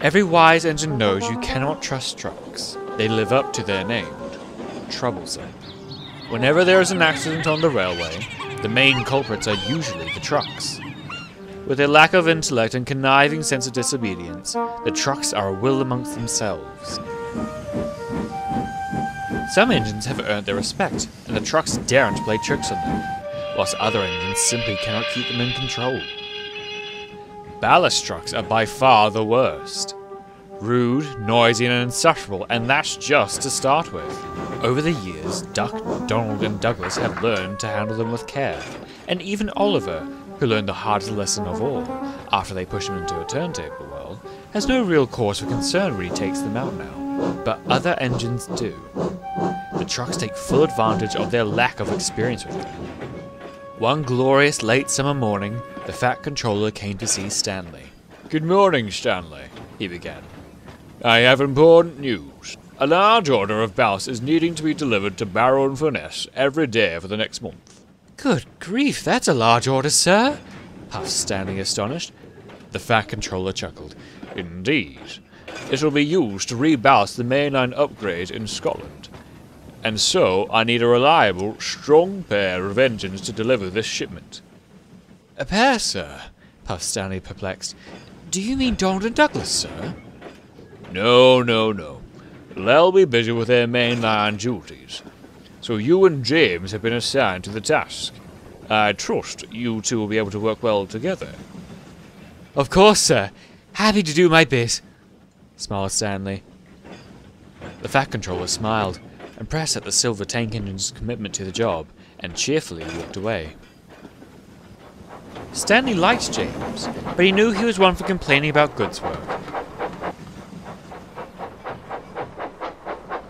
Every wise engine knows you cannot trust trucks. They live up to their name. Troublesome. Whenever there is an accident on the railway, the main culprits are usually the trucks. With their lack of intellect and conniving sense of disobedience, the trucks are a will amongst themselves. Some engines have earned their respect, and the trucks daren't play tricks on them, whilst other engines simply cannot keep them in control. Ballast trucks are by far the worst. Rude, noisy and insufferable, and that's just to start with. Over the years, Duck, Donald and Douglas have learned to handle them with care, and even Oliver, who learned the hardest lesson of all, after they push him into a turntable world, has no real cause for concern when he takes them out now. But other engines do. The trucks take full advantage of their lack of experience with them. One glorious late summer morning, the Fat Controller came to see Stanley. "Good morning, Stanley," he began. "I have important news. A large order of ballast is needing to be delivered to Barrow and Furness every day for the next month." "Good grief, that's a large order, sir," puffed Stanley, astonished. The Fat Controller chuckled. "Indeed. It will be used to reballast the mainline upgrade in Scotland. And so I need a reliable, strong pair of engines to deliver this shipment." "A pair, sir?" puffed Stanley, perplexed. "Do you mean Donald and Douglas, sir?" No. They'll be busy with their mainline duties. So you and James have been assigned to the task. I trust you two will be able to work well together." "Of course, sir. Happy to do my bit," smiled Stanley. The Fat Controller smiled, impressed at the silver tank engine's commitment to the job, and cheerfully walked away. Stanley liked James, but he knew he was one for complaining about goods work.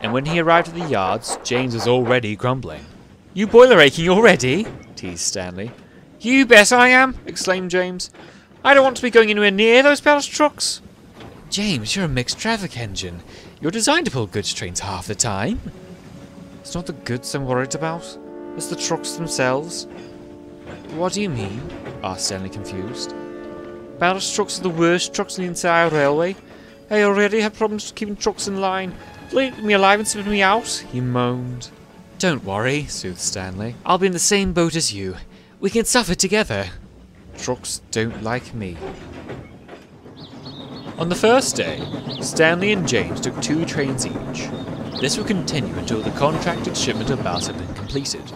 And when he arrived at the yards, James was already grumbling. "You boiler aching already?" teased Stanley. "You bet I am!" exclaimed James. "I don't want to be going anywhere near those ballast trucks." "James, you're a mixed traffic engine. You're designed to pull goods trains half the time." "It's not the goods I'm worried about. It's the trucks themselves." "What do you mean?" asked Stanley, confused. "Ballast trucks are the worst trucks in the entire railway. I already have problems keeping trucks in line. Leave me alive and spit me out," he moaned. "Don't worry," soothed Stanley. "I'll be in the same boat as you. We can suffer together." "Trucks don't like me." On the first day, Stanley and James took 2 trains each. This would continue until the contracted shipment of ballast had been completed.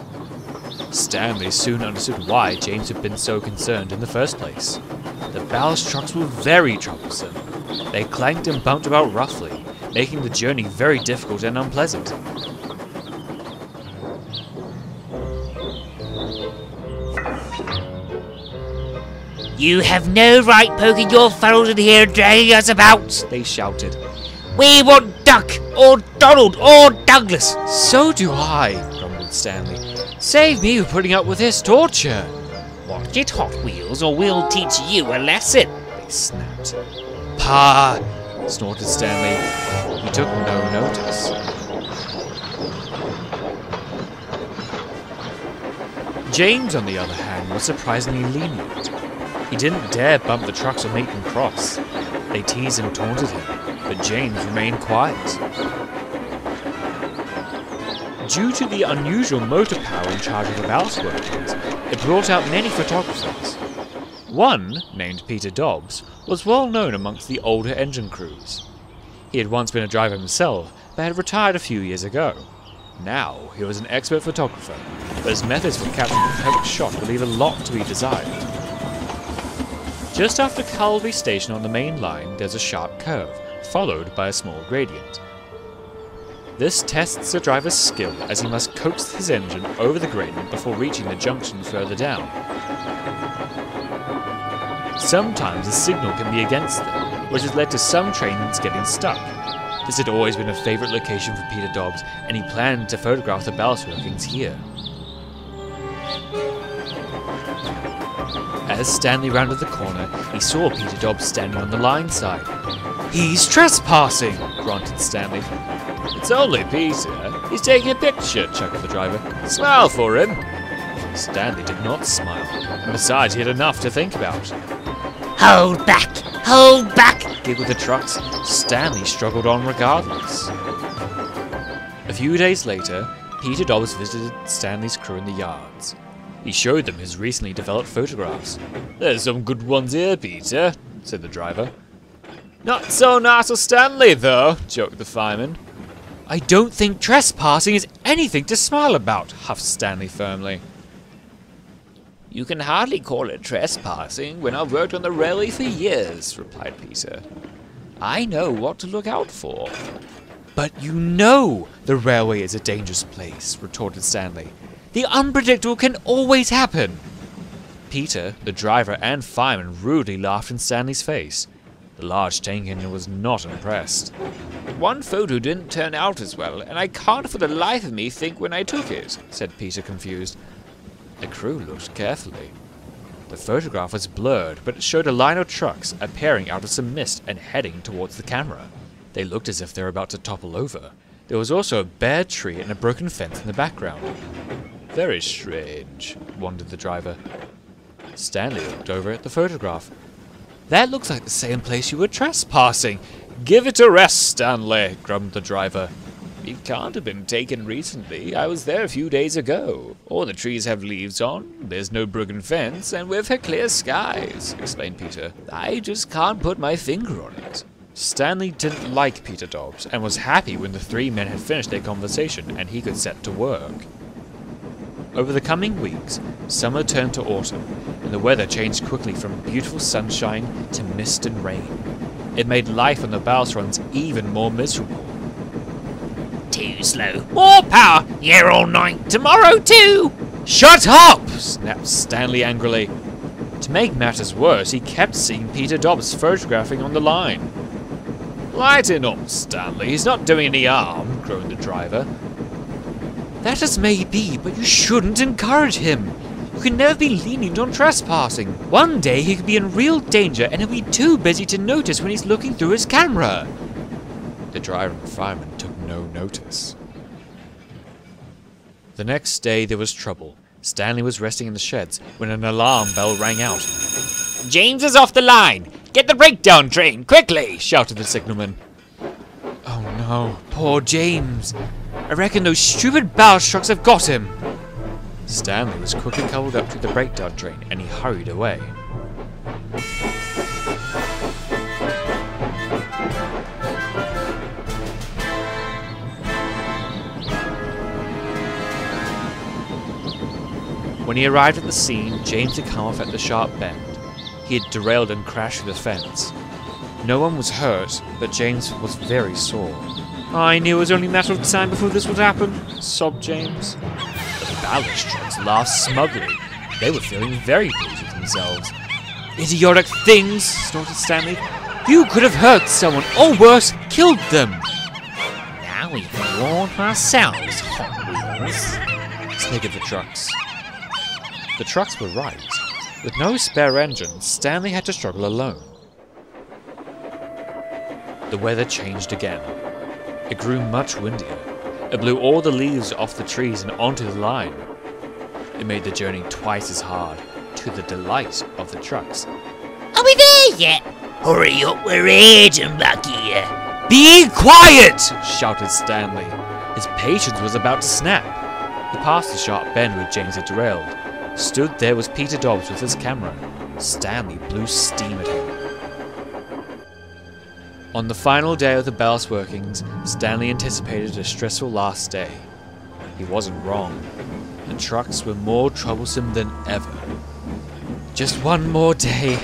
Stanley soon understood why James had been so concerned in the first place. The ballast trucks were very troublesome. They clanked and bumped about roughly, making the journey very difficult and unpleasant. "You have no right poking your furrows in here and dragging us about," they shouted. "We want Duck, or Donald, or Douglas." "So do I," grumbled Stanley. "Save me from putting up with this torture." "Watch it, Hot Wheels, or we'll teach you a lesson," they snapped. "Pah!" snorted Stanley. He took no notice. James, on the other hand, was surprisingly lenient. He didn't dare bump the trucks or make them cross. They teased and taunted him, but James remained quiet. Due to the unusual motor power in charge of the ballast workings, it brought out many photographers. One, named Peter Dobbs, was well known amongst the older engine crews. He had once been a driver himself, but had retired a few years ago. Now he was an expert photographer, but his methods for capturing the perfect shot would leave a lot to be desired. Just after Calvi Station on the main line, there's a sharp curve, followed by a small gradient. This tests the driver's skill, as he must coax his engine over the gradient before reaching the junction further down. Sometimes the signal can be against them, which has led to some trains getting stuck. This had always been a favourite location for Peter Dobbs, and he planned to photograph the ballast workings here. As Stanley rounded the corner, he saw Peter Dobbs standing on the line side. "He's trespassing!" grunted Stanley. "It's only Peter. He's taking a picture," chuckled the driver. "Smile for him." Stanley did not smile, and besides he had enough to think about. "Hold back! Hold back! giggled the trucks. Stanley struggled on regardless. A few days later, Peter Dobbs visited Stanley's crew in the yards. He showed them his recently developed photographs. "There's some good ones here, Peter," said the driver. "Not so nice of Stanley, though," joked the fireman. "I don't think trespassing is anything to smile about," huffed Stanley firmly. "You can hardly call it trespassing when I've worked on the railway for years," replied Peter. "I know what to look out for." "But you know the railway is a dangerous place," retorted Stanley. "The unpredictable can always happen." Peter, the driver, and fireman rudely laughed in Stanley's face. The large tank engine was not impressed. "One photo didn't turn out as well, and I can't for the life of me think when I took it," said Peter, confused. The crew looked carefully. The photograph was blurred, but it showed a line of trucks appearing out of some mist and heading towards the camera. They looked as if they were about to topple over. There was also a bare tree and a broken fence in the background. "Very strange," wondered the driver. Stanley looked over at the photograph. "That looks like the same place you were trespassing." "Give it a rest, Stanley," grumbled the driver. "It can't have been taken recently. I was there a few days ago. All the trees have leaves on, there's no broken fence, and we've had clear skies," explained Peter. "I just can't put my finger on it." Stanley didn't like Peter Dobbs, and was happy when the three men had finished their conversation and he could set to work. Over the coming weeks, summer turned to autumn, and the weather changed quickly from beautiful sunshine to mist and rain. It made life on the ballast runs even more miserable. Too slow. More power! Here all night. Tomorrow too! "Shut up!" snapped Stanley angrily. To make matters worse, he kept seeing Peter Dobbs photographing on the line. "Lighten up, Stanley. He's not doing any harm," groaned the driver. "That is maybe, but you shouldn't encourage him. You can never be lenient on trespassing. One day he could be in real danger and he'll be too busy to notice when he's looking through his camera." The driver and fireman took no notice. The next day there was trouble. Stanley was resting in the sheds when an alarm bell rang out. James is off the line! Get the breakdown train, quickly! Shouted the signalman. "Oh no, poor James. I reckon those stupid ballast trucks have got him." Stanley was quickly coupled up to the breakdown train and he hurried away. When he arrived at the scene, James had come off at the sharp bend. He had derailed and crashed through the fence. No one was hurt, but James was very sore. "I knew it was only a matter of time before this would happen," sobbed James. The ballast trucks laughed smugly. They were feeling very pleased with themselves. "Idiotic things," snorted Stanley. "You could have hurt someone, or worse, killed them." Now we can warn ourselves, Hot Wheels, sniggered the trucks. The trucks were right. With no spare engine, Stanley had to struggle alone. The weather changed again. It grew much windier. It blew all the leaves off the trees and onto the line. It made the journey twice as hard, to the delight of the trucks. Are we there yet? Hurry up, we're aging back here. "Be quiet!" shouted Stanley. His patience was about to snap. He passed the sharp bend where James had derailed. Stood there was Peter Dobbs with his camera. Stanley blew steam at him. On the final day of the ballast workings, Stanley anticipated a stressful last day. He wasn't wrong. The trucks were more troublesome than ever. "Just one more day,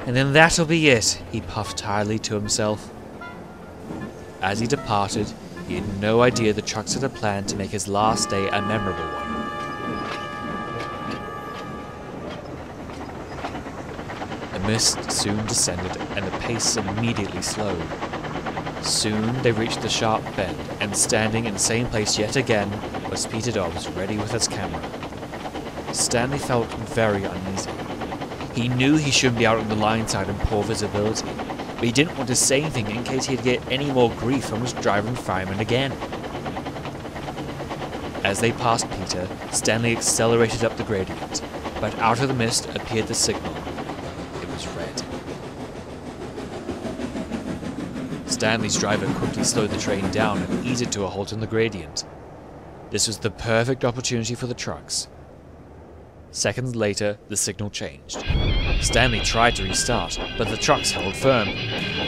and then that'll be it," he puffed tiredly to himself. As he departed, he had no idea the trucks had a plan to make his last day a memorable one. The mist soon descended and the pace immediately slowed. Soon they reached the sharp bend, and standing in the same place yet again was Peter Dobbs, ready with his camera. Stanley felt very uneasy. He knew he shouldn't be out on the line side in poor visibility, but he didn't want to say anything in case he'd get any more grief from his driver and fireman again. As they passed Peter, Stanley accelerated up the gradient, but out of the mist appeared the signal. It was red. Stanley's driver quickly slowed the train down and eased it to a halt in the gradient. This was the perfect opportunity for the trucks. Seconds later, the signal changed. Stanley tried to restart, but the trucks held firm.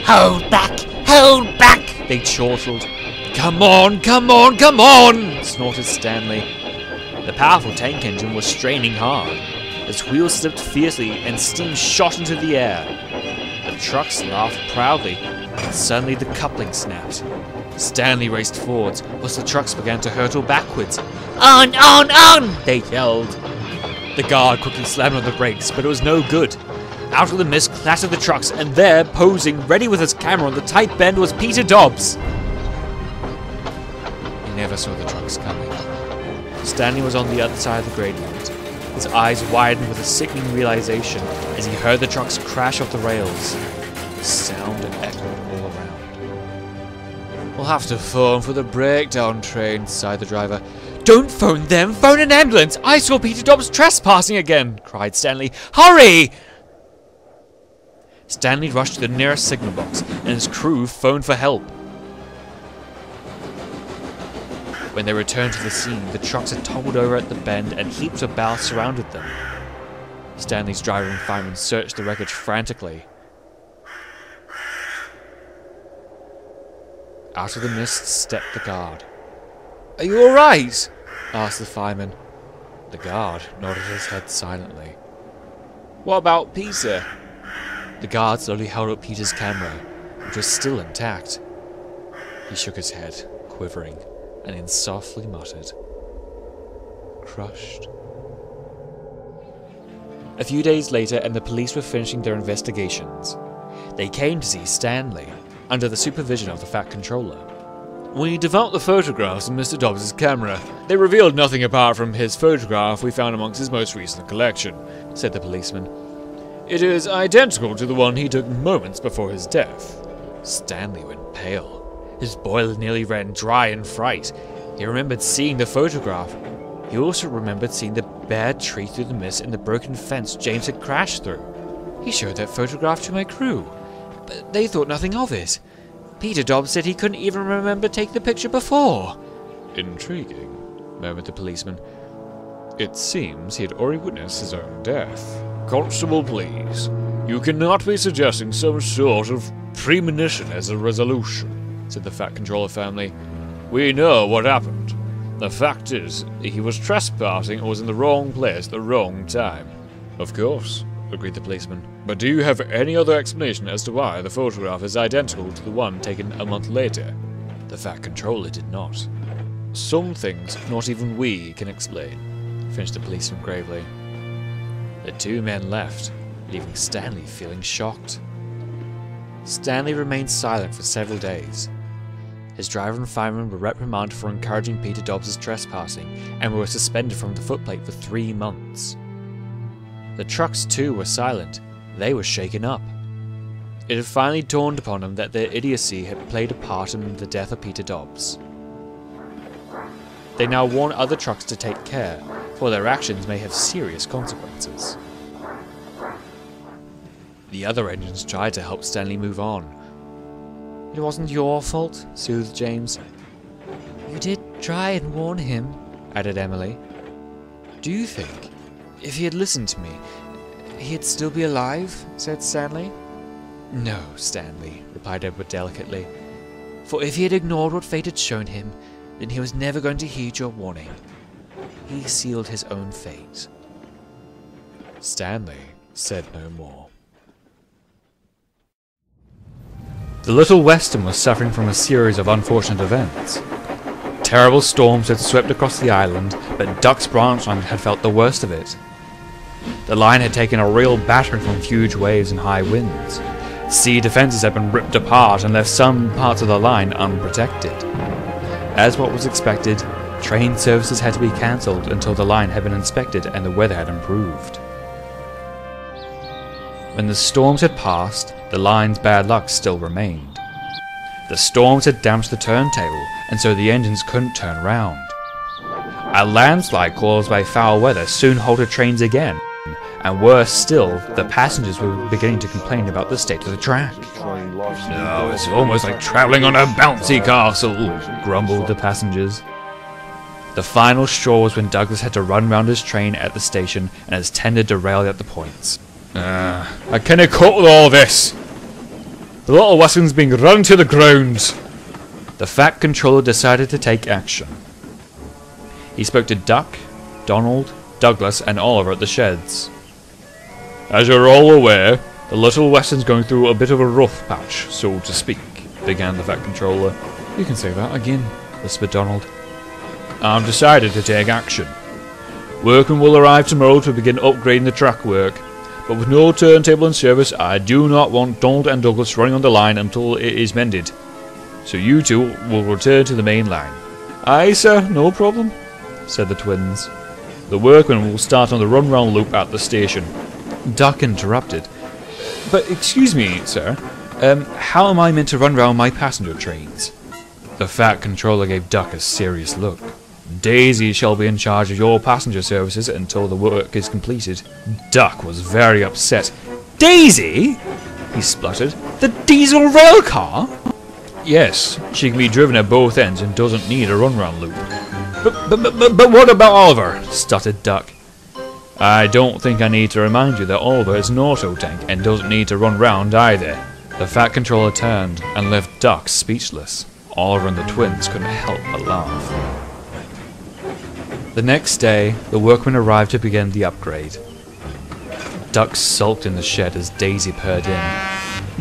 Hold back! Hold back! They chortled. Come on, come on, come on! Snorted Stanley. The powerful tank engine was straining hard. Its wheels slipped fiercely and steam shot into the air. The trucks laughed proudly, and suddenly the coupling snapped. Stanley raced forwards, whilst the trucks began to hurtle backwards. On, They yelled. The guard quickly slammed on the brakes, but it was no good. Out of the mist clattered the trucks, and there, posing, ready with his camera on the tight bend, was Peter Dobbs. He never saw the trucks coming. Stanley was on the other side of the gradient. His eyes widened with a sickening realization as he heard the trucks crash off the rails. The sound echoed all around. We'll have to phone for the breakdown train, sighed the driver. Don't phone them! Phone an ambulance! I saw Peter Dobbs trespassing again! Cried Stanley. Hurry! Stanley rushed to the nearest signal box, and his crew phoned for help. When they returned to the scene, the trucks had toppled over at the bend and heaps of ballast surrounded them. Stanley's driver and fireman searched the wreckage frantically. Out of the mist stepped the guard. Are you alright? Asked the fireman. The guard nodded his head silently. What about Peter? The guard slowly held up Peter's camera, which was still intact. He shook his head, quivering, and then softly muttered, crushed. A few days later, and the police were finishing their investigations. They came to see Stanley, under the supervision of the Fat Controller. We developed the photographs in Mr. Dobbs' camera. They revealed nothing apart from his photograph we found amongst his most recent collection, said the policeman. It is identical to the one he took moments before his death. Stanley went pale. His boiler nearly ran dry in fright. He remembered seeing the photograph. He also remembered seeing the bare tree through the mist and the broken fence James had crashed through. He showed that photograph to my crew, but they thought nothing of it. Peter Dobbs said he couldn't even remember taking the picture before. Intriguing, murmured the policeman. It seems he had already witnessed his own death. Constable, please. You cannot be suggesting some sort of premonition as a resolution, said the Fat Controller family. We know what happened. The fact is, he was trespassing and was in the wrong place at the wrong time. Of course, agreed the policeman. But do you have any other explanation as to why the photograph is identical to the one taken a month later? The Fat Controller did not. Some things not even we can explain, finished the policeman gravely. The two men left, leaving Stanley feeling shocked. Stanley remained silent for several days. His driver and fireman were reprimanded for encouraging Peter Dobbs' trespassing and were suspended from the footplate for 3 months. The trucks too were silent. They were shaken up. It had finally dawned upon them that their idiocy had played a part in the death of Peter Dobbs. They now warn other trucks to take care, for their actions may have serious consequences. The other engines tried to help Stanley move on. It wasn't your fault, soothed James. You did try and warn him, added Emily. Do you think, if he had listened to me, he'd still be alive? Said Stanley. No, Stanley, replied Edward delicately. For if he had ignored what fate had shown him, then he was never going to heed your warning. He sealed his own fate. Stanley said no more. The Little Western was suffering from a series of unfortunate events. Terrible storms had swept across the island, but Duck's branch line had felt the worst of it. The line had taken a real battering from huge waves and high winds. Sea defences had been ripped apart and left some parts of the line unprotected. As what was expected, train services had to be cancelled until the line had been inspected and the weather had improved. When the storms had passed, the line's bad luck still remained. The storms had damaged the turntable, and so the engines couldn't turn round. A landslide caused by foul weather soon halted trains again, And worse still, the passengers were beginning to complain about the state of the track. "Oh, it's almost like travelling on a bouncy castle," grumbled the passengers. The final straw was when Douglas had to run round his train at the station and his tender derailed at the points. "I can't cope with all this. The little Western's being run to the ground." The Fat Controller decided to take action. He spoke to Duck, Donald, Douglas and Oliver at the sheds. "As you're all aware, the Little Western's going through a bit of a rough patch, so to speak," began the Fat Controller. "You can say that again," whispered Donald. "I've decided to take action. Workmen will arrive tomorrow to begin upgrading the track work, but with no turntable in service, I do not want Donald and Douglas running on the line until it is mended. So you two will return to the main line." "Aye, sir, no problem," said the twins. "The workmen will start on the run-round loop at the station." Duck interrupted. "But excuse me, sir, how am I meant to run round my passenger trains?" The Fat Controller gave Duck a serious look. "Daisy shall be in charge of your passenger services until the work is completed." Duck was very upset. "Daisy?" he spluttered. "The diesel rail car?" "Yes, she can be driven at both ends and doesn't need a run-round loop." But what about Oliver?" stuttered Duck. "I don't think I need to remind you that Oliver is an auto tank and doesn't need to run round either." The Fat Controller turned and left Duck speechless. Oliver and the twins couldn't help but laugh. The next day, the workmen arrived to begin the upgrade. Duck sulked in the shed as Daisy purred in.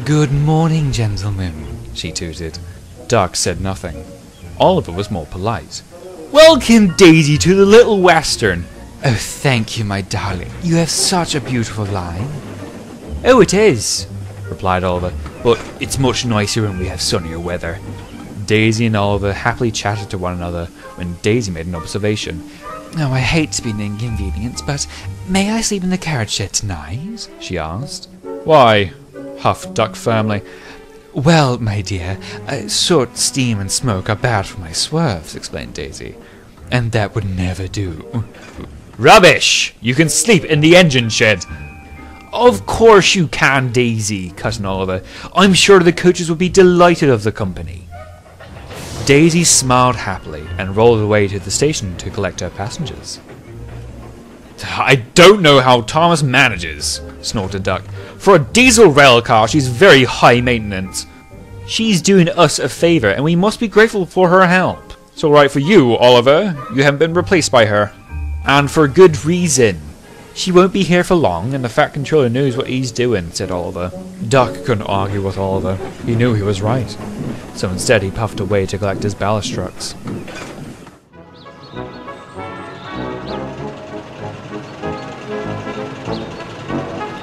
"Good morning, gentlemen," she tooted. Duck said nothing. Oliver was more polite. "Welcome, Daisy, to the Little Western." "Oh, thank you, my darling. You have such a beautiful line." "Oh, it is," replied Oliver, "but it's much nicer when we have sunnier weather." Daisy and Oliver happily chatted to one another when Daisy made an observation. "Oh, I hate to be an inconvenience, but may I sleep in the carriage shed tonight?" she asked. "Why?" huffed Duck firmly. "Well, my dear, soot, steam and smoke are bad for my swerves," explained Daisy. "And that would never do." "Rubbish! You can sleep in the engine shed." "Of course you can, Daisy," cut in Oliver. "I'm sure the coaches would be delighted of the company." Daisy smiled happily and rolled away to the station to collect her passengers. "I don't know how Thomas manages," snorted Duck. "For a diesel rail car, she's very high maintenance. She's doing us a favour, and we must be grateful for her help. It's all right for you, Oliver. You haven't been replaced by her. And for good reason. She won't be here for long, and the Fat Controller knows what he's doing," said Oliver. Duck couldn't argue with Oliver. He knew he was right. So instead he puffed away to collect his ballast trucks.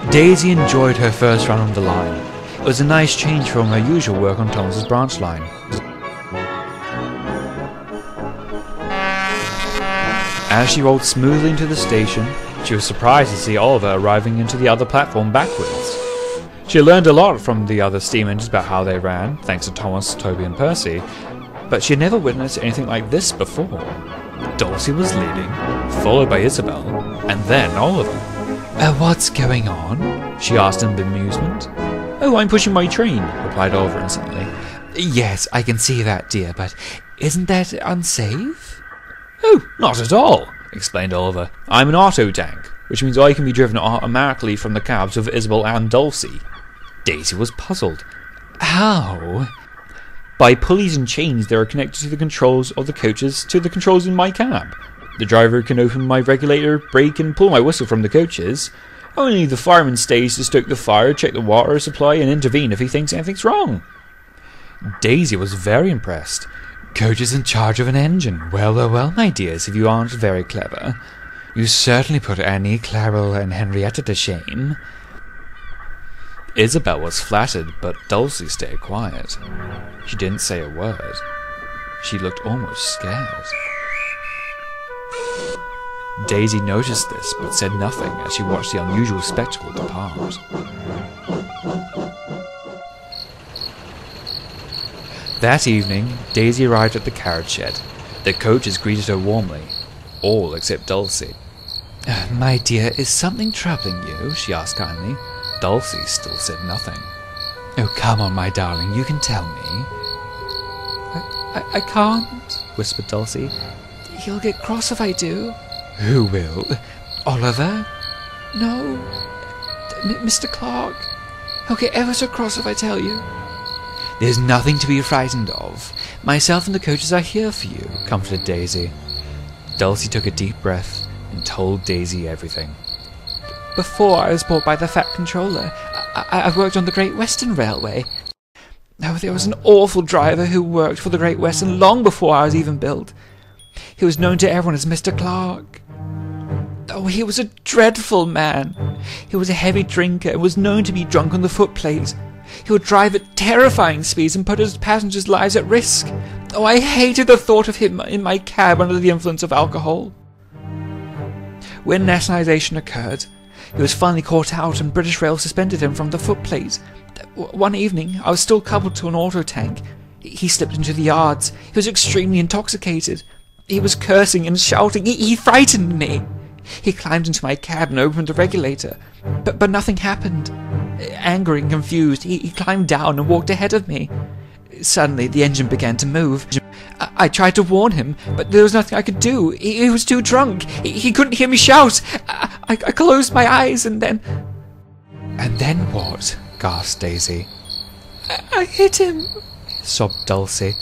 Daisy enjoyed her first run on the line. It was a nice change from her usual work on Thomas's branch line. As she rolled smoothly into the station, she was surprised to see Oliver arriving into the other platform backwards. She learned a lot from the other steam engines about how they ran, thanks to Thomas, Toby and Percy, but she had never witnessed anything like this before. Dulcie was leading, followed by Isabel, and then Oliver. "What's going on?" she asked in bemusement. "Oh, I'm pushing my train," replied Oliver instantly. "Yes, I can see that, dear, but isn't that unsafe?" "Oh, not at all," explained Oliver. "I'm an auto tank, which means I can be driven automatically from the cabs of Isabel and Dulcie." Daisy was puzzled. "How?" "By pulleys and chains that are connected to the controls of the coaches to the controls in my cab. The driver can open my regulator, brake and pull my whistle from the coaches. Only the fireman stays to stoke the fire, check the water supply and intervene if he thinks anything's wrong." Daisy was very impressed. "Coaches in charge of an engine. Well, well, well, my dears, if you aren't very clever. You certainly put Annie, Claril and Henrietta to shame." Isabel was flattered, but Dulcie stayed quiet. She didn't say a word. She looked almost scared. Daisy noticed this, but said nothing as she watched the unusual spectacle depart. That evening, Daisy arrived at the carriage shed. The coaches greeted her warmly, all except Dulcie. My dear, is something troubling you? She asked kindly. Dulcie still said nothing. Oh, come on, my darling, you can tell me. I can't, whispered Dulcie. He'll get cross if I do. Who will? Oliver? No. Mr. Clark. He'll get ever so cross if I tell you. There's nothing to be frightened of. Myself and the coaches are here for you, comforted Daisy. Dulcie took a deep breath and told Daisy everything. Before I was bought by the Fat Controller, I worked on the Great Western Railway. Oh, there was an awful driver who worked for the Great Western long before I was even built. He was known to everyone as Mr. Clark. Oh, he was a dreadful man. He was a heavy drinker and was known to be drunk on the footplate. He would drive at terrifying speeds and put his passengers' lives at risk. Oh, I hated the thought of him in my cab under the influence of alcohol. When nationalisation occurred, he was finally caught out and British Rail suspended him from the footplate. One evening, I was still coupled to an auto tank. He slipped into the yards. He was extremely intoxicated. He was cursing and shouting. He frightened me. He climbed into my cab and opened the regulator. But nothing happened. Angry and confused, he climbed down and walked ahead of me. Suddenly, the engine began to move. I tried to warn him, but there was nothing I could do. He was too drunk. He couldn't hear me shout. I closed my eyes and then... And then what? Gasped Daisy. I hit him, sobbed Dulcie.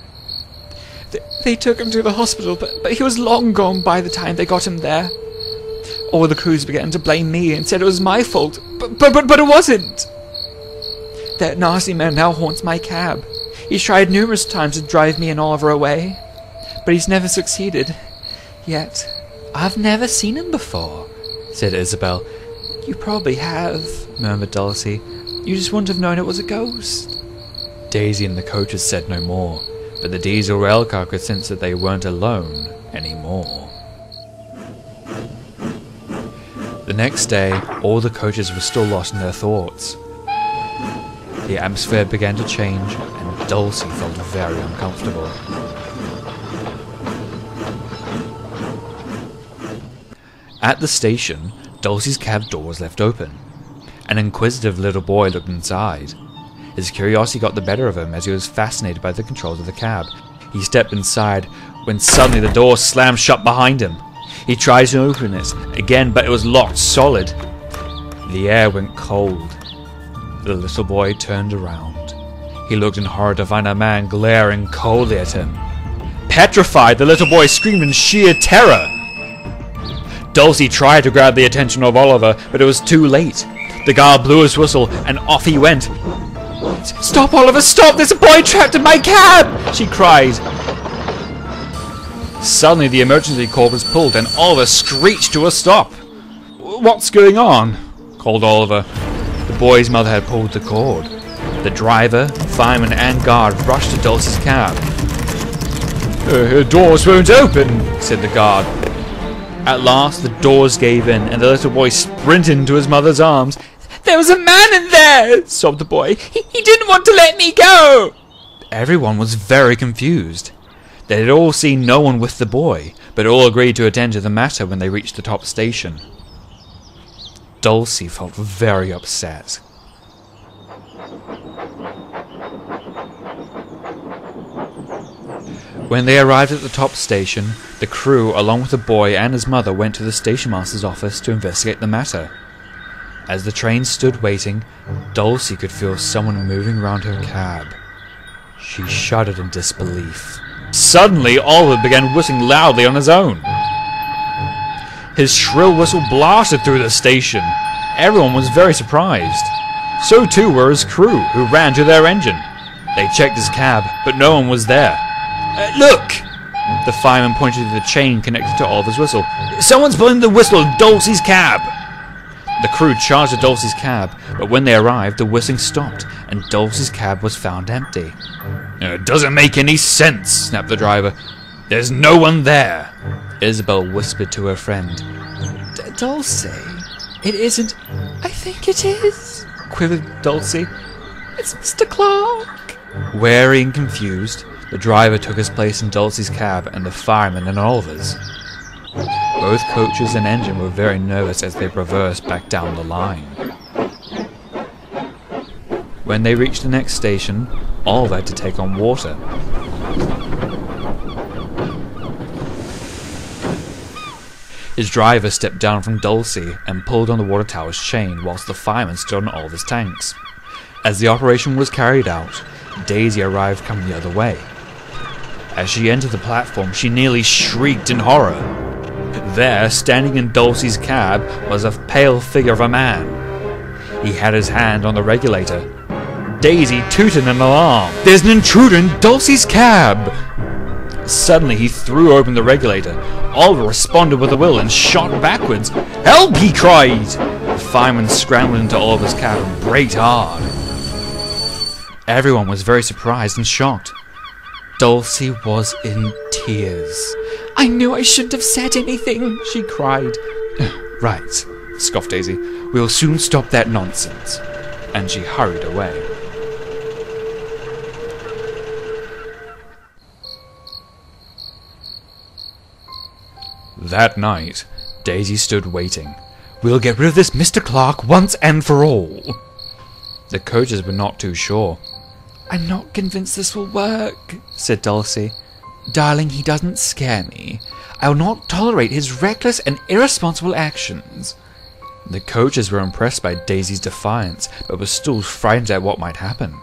They took him to the hospital, but he was long gone by the time they got him there. All the crews began to blame me and said it was my fault, but it wasn't. That nasty man now haunts my cab. He's tried numerous times to drive me and Oliver away, but he's never succeeded. Yet, I've never seen him before, said Isabel. You probably have, murmured Dulcie. You just wouldn't have known it was a ghost. Daisy and the coaches said no more, but the diesel railcar could sense that they weren't alone anymore. The next day, all the coaches were still lost in their thoughts. The atmosphere began to change, and Dulcie felt very uncomfortable. At the station, Dulcie's cab door was left open. An inquisitive little boy looked inside. His curiosity got the better of him as he was fascinated by the controls of the cab. He stepped inside when suddenly the door slammed shut behind him. He tried to open it again, but it was locked solid. The air went cold. The little boy turned around. He looked in horror to find a man glaring coldly at him. Petrified, the little boy screamed in sheer terror. Dulcie tried to grab the attention of Oliver, but it was too late. The guard blew his whistle, and off he went. Stop, Oliver, stop! There's a boy trapped in my cab! She cried. Suddenly the emergency cord was pulled and Oliver screeched to a stop. What's going on? Called Oliver. The boy's mother had pulled the cord. The driver, fireman and guard rushed to Dulcie's cab. Her doors won't open, said the guard. At last the doors gave in and the little boy sprinted into his mother's arms. There was a man in there, sobbed the boy. He didn't want to let me go. Everyone was very confused. They had all seen no one with the boy, but all agreed to attend to the matter when they reached the top station. Dulcie felt very upset. When they arrived at the top station, the crew, along with the boy and his mother, went to the station master's office to investigate the matter. As the train stood waiting, Dulcie could feel someone moving around her cab. She shuddered in disbelief. Suddenly, Oliver began whistling loudly on his own. His shrill whistle blasted through the station. Everyone was very surprised. So too were his crew, who ran to their engine. They checked his cab, but no one was there. Look! The fireman pointed to the chain connected to Oliver's whistle. Someone's blowing the whistle of Dulcie's cab! The crew charged at Dulcie's cab, but when they arrived, the whistling stopped, and Dulcie's cab was found empty. It doesn't make any sense, snapped the driver. There's no one there. Isabel whispered to her friend. Dulcie, it isn't... I think it is, quivered Dulcie. It's Mr. Clark. Wary and confused, the driver took his place in Dulcie's cab and the fireman in Oliver's. Both coaches and engine were very nervous as they reversed back down the line. When they reached the next station, Oliver had to take on water. His driver stepped down from Dulcie and pulled on the water tower's chain whilst the fireman stood on Oliver's tanks. As the operation was carried out, Daisy arrived coming the other way. As she entered the platform, she nearly shrieked in horror. There, standing in Dulcie's cab, was a pale figure of a man. He had his hand on the regulator. Daisy tooted in alarm. "There's an intruder in Dulcie's cab!" Suddenly he threw open the regulator. Oliver responded with a will and shot backwards. "Help!" he cried. The fireman scrambled into Oliver's cab and braked hard. Everyone was very surprised and shocked. Dulcie was in tears. "I knew I shouldn't have said anything," she cried. "Right," scoffed Daisy. "We'll soon stop that nonsense." And she hurried away. That night, Daisy stood waiting. "We'll get rid of this Mr. Clark once and for all." The coaches were not too sure. "I'm not convinced this will work," said Dulcie. "Darling, he doesn't scare me. I will not tolerate his reckless and irresponsible actions." The coaches were impressed by Daisy's defiance, but were still frightened at what might happen.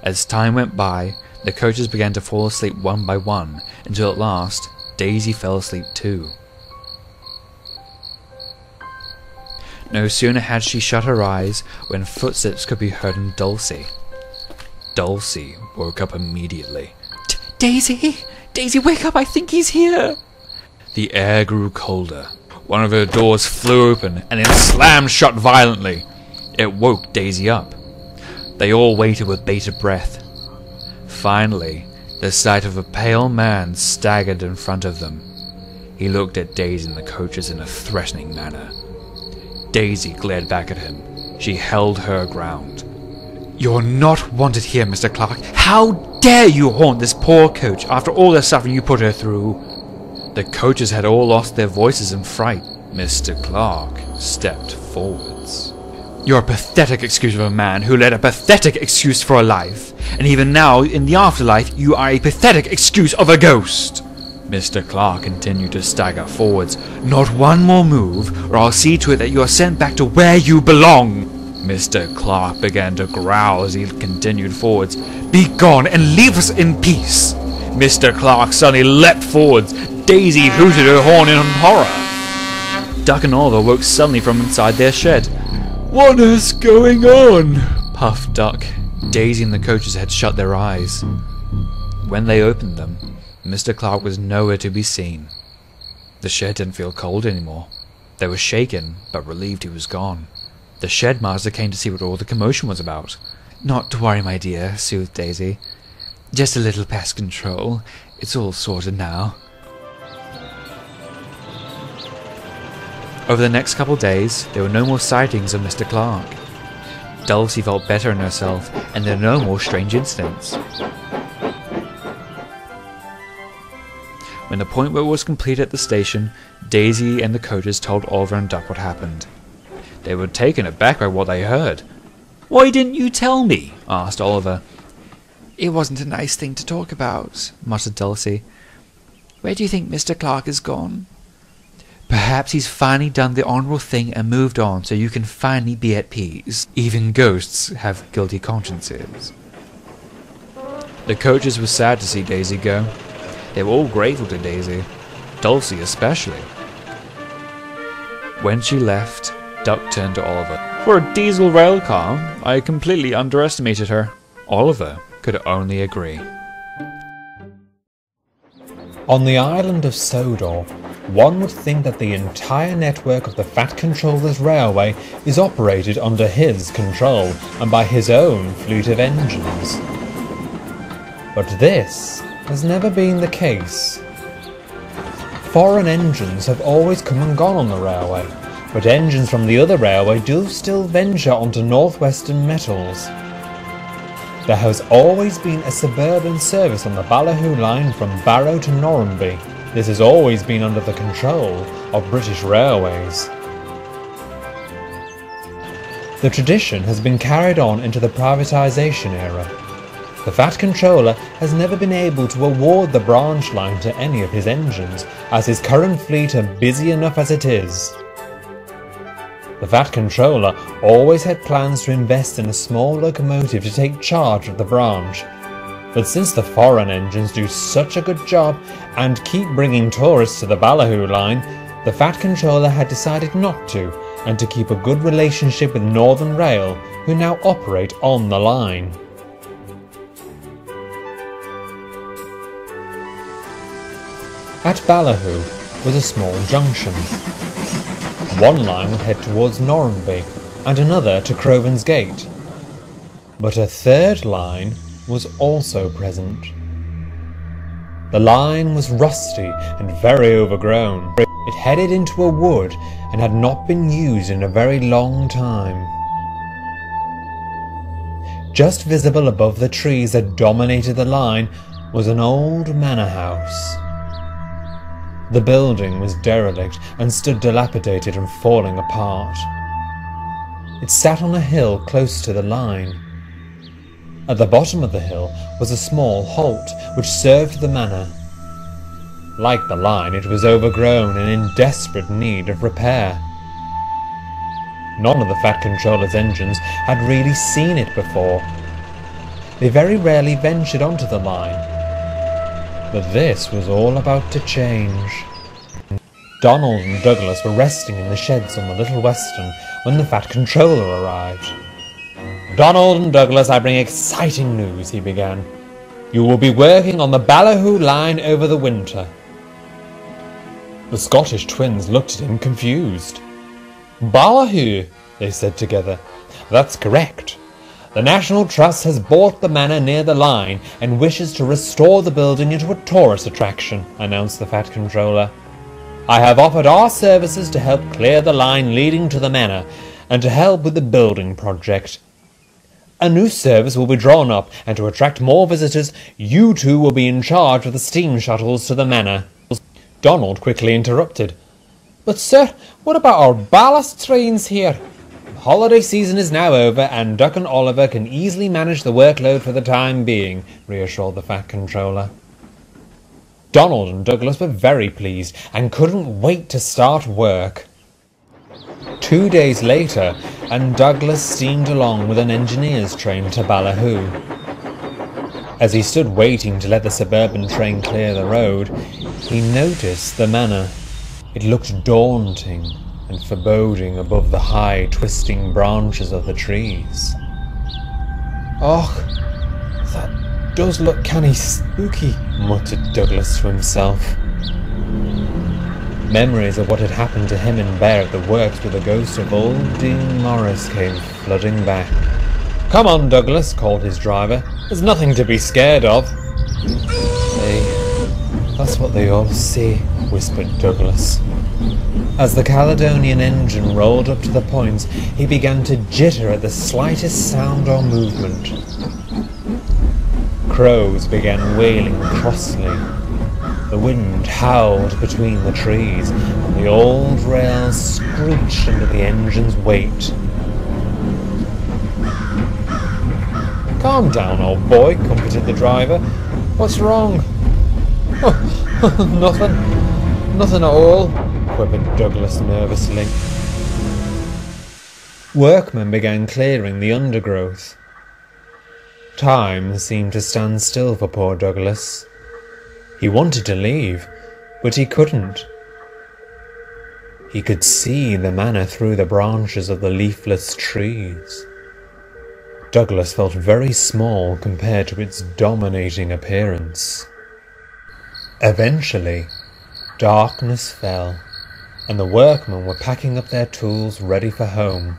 As time went by, the coaches began to fall asleep one by one, until at last, Daisy fell asleep too. No sooner had she shut her eyes when footsteps could be heard in Dulcie. Dulcie woke up immediately. "Daisy! Daisy, wake up! I think he's here!" The air grew colder. One of her doors flew open and then slammed shut violently. It woke Daisy up. They all waited with bated breath. Finally, the sight of a pale man staggered in front of them. He looked at Daisy and the coaches in a threatening manner. Daisy glared back at him. She held her ground. "You're not wanted here, Mr. Clark. How dare you haunt this poor coach after all the suffering you put her through?" The coaches had all lost their voices in fright. Mr. Clark stepped forwards. "You're a pathetic excuse of a man who led a pathetic excuse for a life. And even now, in the afterlife, you are a pathetic excuse of a ghost." Mr. Clark continued to stagger forwards. "Not one more move, or I'll see to it that you are sent back to where you belong." Mr. Clark began to growl as he continued forwards. "Be gone and leave us in peace." Mr. Clark suddenly leapt forwards. Daisy hooted her horn in horror. Duck and Oliver woke suddenly from inside their shed. "What is going on?" puffed Duck. Daisy and the coaches had shut their eyes. When they opened them, Mr. Clark was nowhere to be seen. The shed didn't feel cold anymore. They were shaken, but relieved he was gone. The shed master came to see what all the commotion was about. "Not to worry, my dear," soothed Daisy. "Just a little pest control. It's all sorted now." Over the next couple of days, there were no more sightings of Mr. Clark. Dulcie felt better in herself, and there were no more strange incidents. When the appointment was complete at the station, Daisy and the coaches told Oliver and Duck what happened. They were taken aback by what they heard. "Why didn't you tell me?" asked Oliver. "It wasn't a nice thing to talk about," muttered Dulcie. "Where do you think Mr. Clark has gone?" "Perhaps he's finally done the honourable thing and moved on, so you can finally be at peace. Even ghosts have guilty consciences." The coaches were sad to see Daisy go. They were all grateful to Daisy, Dulcie especially. When she left, Duck turned to Oliver. "For a diesel rail car, I completely underestimated her." Oliver could only agree. On the island of Sodor, one would think that the entire network of the Fat Controller's railway is operated under his control and by his own fleet of engines. But this has never been the case. Foreign engines have always come and gone on the railway, but engines from the other railway do still venture onto northwestern metals. There has always been a suburban service on the Ballyhoo line from Barrow to Norranby, this has always been under the control of British Railways. The tradition has been carried on into the privatisation era. The Fat Controller has never been able to award the branch line to any of his engines, as his current fleet are busy enough as it is. The Fat Controller always had plans to invest in a small locomotive to take charge of the branch, but since the foreign engines do such a good job and keep bringing tourists to the Ballyhoo line, the Fat Controller had decided not to, and to keep a good relationship with Northern Rail, who now operate on the line. At Ballyhoo was a small junction. One line would head towards Norranby and another to Crovan's Gate, but a third line was also present. The line was rusty and very overgrown. It headed into a wood and had not been used in a very long time. Just visible above the trees that dominated the line was an old manor house. The building was derelict and stood dilapidated and falling apart. It sat on a hill close to the line. At the bottom of the hill was a small halt which served the manor. Like the line, it was overgrown and in desperate need of repair. None of the Fat Controller's engines had really seen it before. They very rarely ventured onto the line. But this was all about to change. Donald and Douglas were resting in the sheds on the Little Western when the Fat Controller arrived. "Donald and Douglas, I bring exciting news," he began. "You will be working on the Ballyhoo line over the winter." The Scottish twins looked at him confused. "Ballyhoo," they said together. "That's correct. The National Trust has bought the manor near the line and wishes to restore the building into a tourist attraction," announced the Fat Controller. "I have offered our services to help clear the line leading to the manor and to help with the building project. A new service will be drawn up, and to attract more visitors, you two will be in charge of the steam shuttles to the manor." Donald quickly interrupted. "But sir, what about our ballast trains here?" "The holiday season is now over, and Duck and Oliver can easily manage the workload for the time being," reassured the Fat Controller. Donald and Douglas were very pleased and couldn't wait to start work. 2 days later, and Douglas steamed along with an engineer's train to Ballyhoo. As he stood waiting to let the suburban train clear the road, he noticed the manor. It looked daunting and foreboding above the high, twisting branches of the trees. "Och, that does look canny spooky," muttered Douglas to himself. Memories of what had happened to him and Bear at the works with the ghost of old Dean Morris came flooding back. "Come on, Douglas," called his driver. "There's nothing to be scared of." That's what they all say," whispered Douglas. As the Caledonian engine rolled up to the points, he began to jitter at the slightest sound or movement. Crows began wailing crossly. The wind howled between the trees, and the old rails screeched under the engine's weight. "Calm down, old boy," comforted the driver. "What's wrong?" Nothing at all," quivered Douglas nervously. Workmen began clearing the undergrowth. Time seemed to stand still for poor Douglas. He wanted to leave, but he couldn't. He could see the manor through the branches of the leafless trees. Douglas felt very small compared to its dominating appearance. Eventually, darkness fell, and the workmen were packing up their tools ready for home.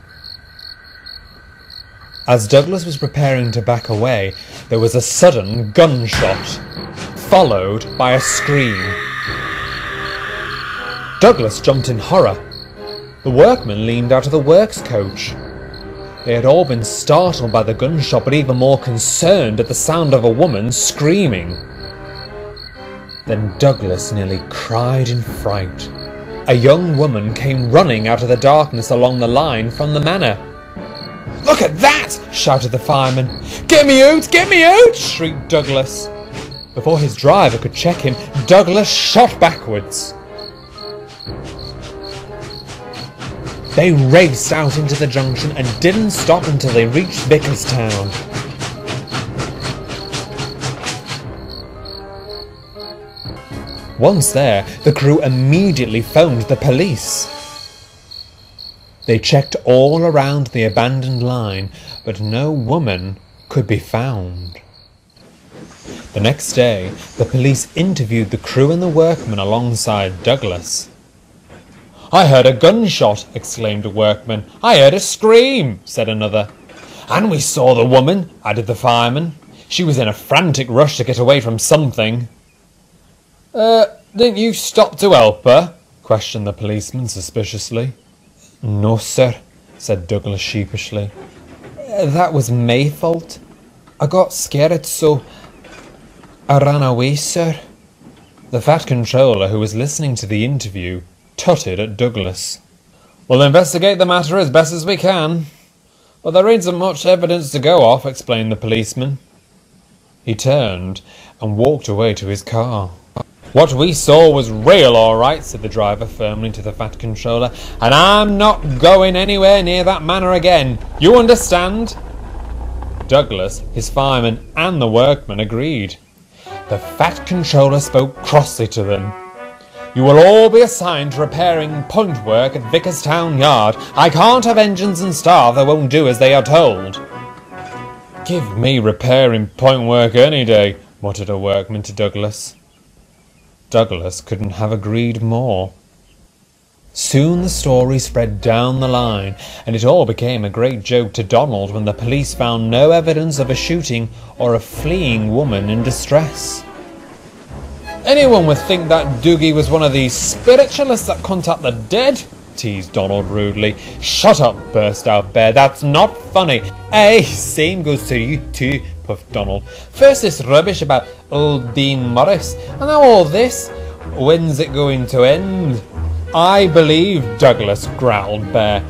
As Douglas was preparing to back away, there was a sudden gunshot, followed by a scream. Douglas jumped in horror. The workmen leaned out of the works coach. They had all been startled by the gunshot, but even more concerned at the sound of a woman screaming. Then Douglas nearly cried in fright. A young woman came running out of the darkness along the line from the manor. "Look at that!" shouted the fireman. "Get me out! Get me out!" shrieked Douglas. Before his driver could check him, Douglas shot backwards. They raced out into the junction and didn't stop until they reached Vickerstown. Once there, the crew immediately phoned the police. They checked all around the abandoned line, but no woman could be found. The next day, the police interviewed the crew and the workmen alongside Douglas. "I heard a gunshot," exclaimed a workman. "I heard a scream," said another. "And we saw the woman," added the fireman. "She was in a frantic rush to get away from something." Didn't you stop to help her?" questioned the policeman suspiciously. "No, sir," said Douglas sheepishly. "That was my fault. I got scared, so I ran away, sir." The fat controller, who was listening to the interview, tutted at Douglas. "We'll investigate the matter as best as we can, but there isn't much evidence to go off," explained the policeman. He turned and walked away to his car. "What we saw was real, all right," said the driver firmly to the fat controller, "and I'm not going anywhere near that manor again. You understand?" Douglas, his fireman, and the workmen agreed. The fat controller spoke crossly to them. "You will all be assigned to repairing point work at Vickerstown Yard. I can't have engines and staff that won't do as they are told." "Give me repairing point work any day," muttered a workman to Douglas. Douglas couldn't have agreed more. Soon the story spread down the line, and it all became a great joke to Donald when the police found no evidence of a shooting or a fleeing woman in distress. "Anyone would think that Doogie was one of these spiritualists that contact the dead," teased Donald rudely. "Shut up," burst out Bear. "That's not funny." "Hey, same goes to you too," puffed Donald. "First this rubbish about old Dean Morris, and now all this. When's it going to end?" "I believe Douglas," growled Bear.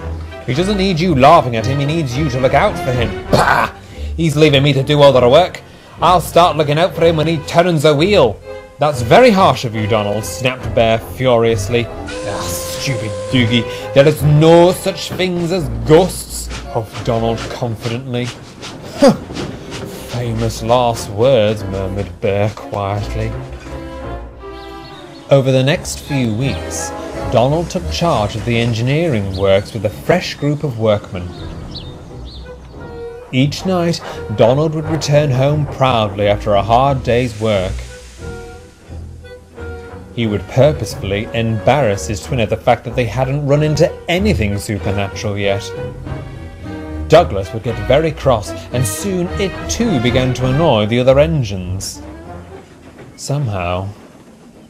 "He doesn't need you laughing at him, he needs you to look out for him." "Bah! He's leaving me to do all the work. I'll start looking out for him when he turns a wheel." "That's very harsh of you, Donald," snapped Bear furiously. "Ah, stupid Doogie, there is no such things as ghosts," puffed Donald confidently. "Huh! Famous last words," murmured Bear quietly. Over the next few weeks, Donald took charge of the engineering works with a fresh group of workmen. Each night, Donald would return home proudly after a hard day's work. He would purposefully embarrass his twin at the fact that they hadn't run into anything supernatural yet. Douglas would get very cross, and soon it too began to annoy the other engines. Somehow,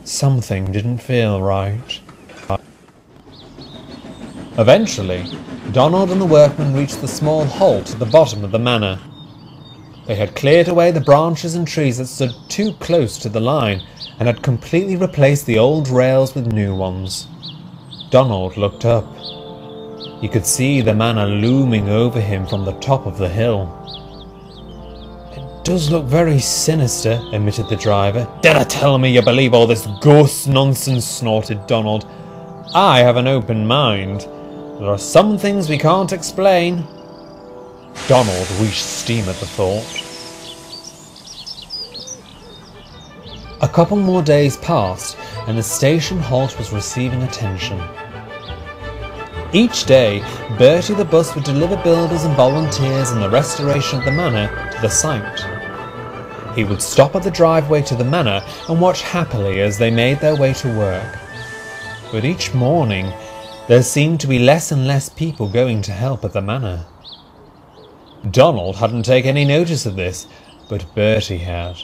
something didn't feel right. Eventually, Donald and the workmen reached the small halt at the bottom of the manor. They had cleared away the branches and trees that stood too close to the line, and had completely replaced the old rails with new ones. Donald looked up. He could see the manor looming over him from the top of the hill. "It does look very sinister," admitted the driver. "Dinna tell me you believe all this ghost nonsense," snorted Donald. "I have an open mind. There are some things we can't explain." Donald reached steam at the thought. A couple more days passed, and the station halt was receiving attention. Each day, Bertie the bus would deliver builders and volunteers in the restoration of the manor to the site. He would stop at the driveway to the manor and watch happily as they made their way to work. But each morning, there seemed to be less and less people going to help at the manor. Donald hadn't taken any notice of this, but Bertie had.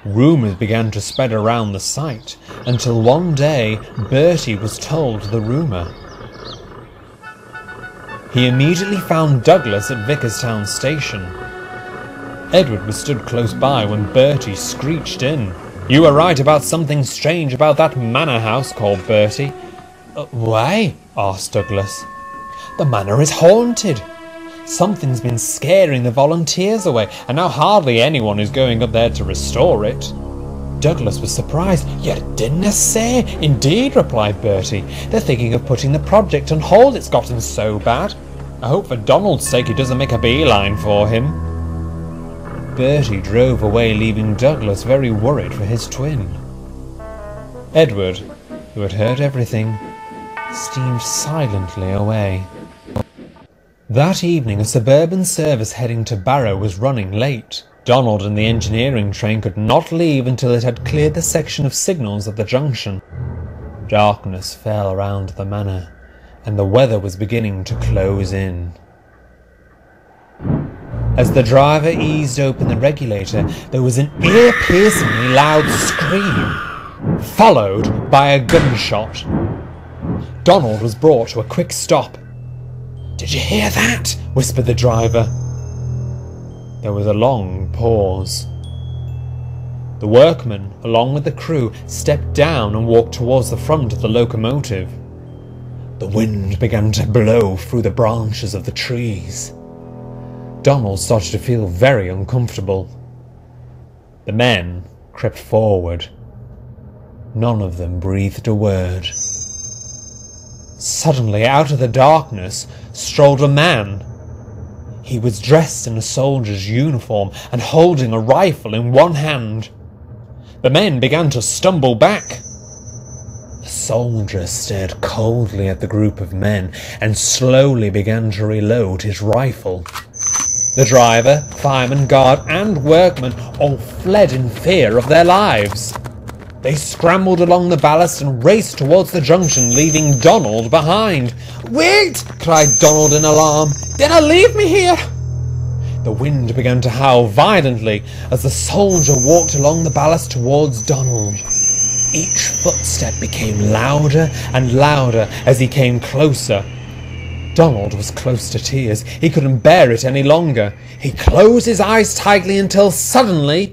Rumours began to spread around the site, until one day Bertie was told the rumour. He immediately found Douglas at Vickerstown station. Edward was stood close by when Bertie screeched in. You were right about something strange about that manor house, called Bertie. Why? Asked Douglas. The manor is haunted. Something's been scaring the volunteers away, and now hardly anyone is going up there to restore it. Douglas was surprised. You didn't say? Indeed, replied Bertie. They're thinking of putting the project on hold, it's gotten so bad. I hope for Donald's sake he doesn't make a beeline for him. Bertie drove away, leaving Douglas very worried for his twin. Edward, who had heard everything, steamed silently away. That evening, a suburban service heading to Barrow was running late. Donald and the engineering train could not leave until it had cleared the section of signals at the junction. Darkness fell around the manor, and the weather was beginning to close in. As the driver eased open the regulator, there was an ear-piercingly loud scream, followed by a gunshot. Donald was brought to a quick stop. "Did you hear that?" whispered the driver. There was a long pause. The workmen, along with the crew, stepped down and walked towards the front of the locomotive. The wind began to blow through the branches of the trees. Donald started to feel very uncomfortable. The men crept forward. None of them breathed a word. Suddenly, out of the darkness, strolled a man. He was dressed in a soldier's uniform and holding a rifle in one hand. The men began to stumble back. The soldier stared coldly at the group of men and slowly began to reload his rifle. The driver, fireman, guard, and workmen all fled in fear of their lives. They scrambled along the ballast and raced towards the junction, leaving Donald behind. "Wait!" cried Donald in alarm. "Don't leave me here!" The wind began to howl violently as the soldier walked along the ballast towards Donald. Each footstep became louder and louder as he came closer. Donald was close to tears. He couldn't bear it any longer. He closed his eyes tightly until suddenly